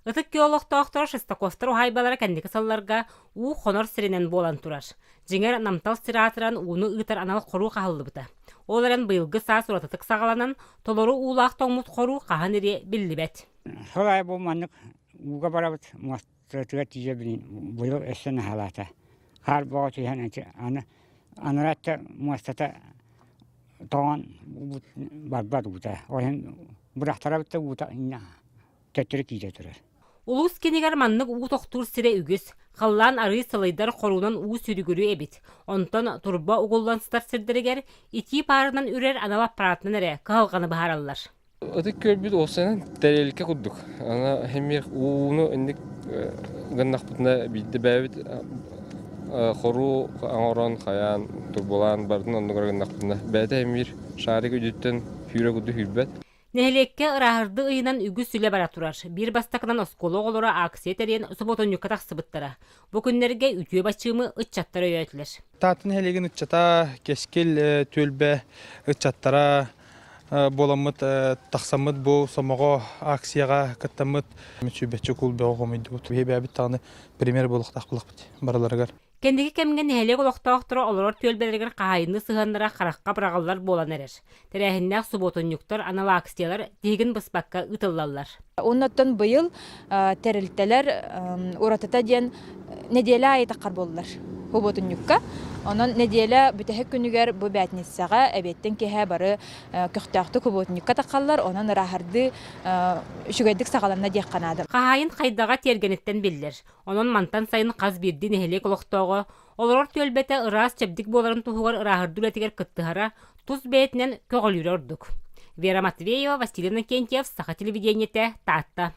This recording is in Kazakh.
Ытык геологтоохтор Шестаковтар ухайбалара кәндікі салларга уу хонор сиренен болан турар. Жеңер намтал сиратыран uuну ытар анал хору қағылды бұта. Оларан быйылғы саас уратытык сағаланан толору уулақ тоңмут хору қаған ере білді бәт. Солай бұл манық уға барабыт мұстыртыға тиже білін бұйыл өссен халата. Қар бұға түйен аныратта мұстата тоған барбад ұта. Ойын бұрақтара бітті ұта төттірі кейде тұрар. Улус кенегер маннык уу тоқтур сире үгіс, қаллан ары салайдар қорунан уу сүрігірі әбит. Онтан турба уғылланстар сирдерегер, ити парынан үрер анала аппаратынан әрі қағалғаны бағаралар. Отык көрбіт осынан дәрелікке құддық. Ана хемер uuну әндік ғаннақ бұтына бейді бәбіт қору аңыран, қаян, турболан бардың ондығыр ғаннақ бұтына. Бәді хемер шарик өдеттен фүйре құдды хүрбәт. Нәһелекке ырахырды ыйынан үгүс сүле бара турар. Бир бастакынан осколог олора акция терен суботонюкка тахсыбыттара. Бу күннерге үтүө бачымы ыччаттара өйөтүлөр. Татын хелеген ыччата кескел төлбе ыччаттара боламыт тахсамыт бу сомого акцияга каттамыт мүчүбечү кулбе огомойду. Бебе таны пример болук тахпылык бит бараларга. Кендеги кемген нәһелек олохтоохтора олорор төлбелергер каайны сыганнара каракка брагаллар болан эрер. Терәһиннәк суботонюктар анал акциялар тегин быспакка ытыллаллар. Оннаттан быйыл терилтелер уратата ден неделя айтаккар болдулар. Хуботунюкка. Онон неделя бүтәһе күнүгәр бу бәтниссага әбеттен кеһә бары көктәхтә хуботунюкка таккаллар. Онон рахарды шүгәдик сагаланна дияққанады. Каайын кайдага тергенеттен биллер. Онон мантан сайын каз бирди нәһелек олохтоого олорор төлбете ырас чепдик боларын тухугар ырахырдулетигер кыттыхара туз бетинен көгөл үрөрдүк. Вера Матвеева, Василина Кентьев, Саха телевидениете, Татта.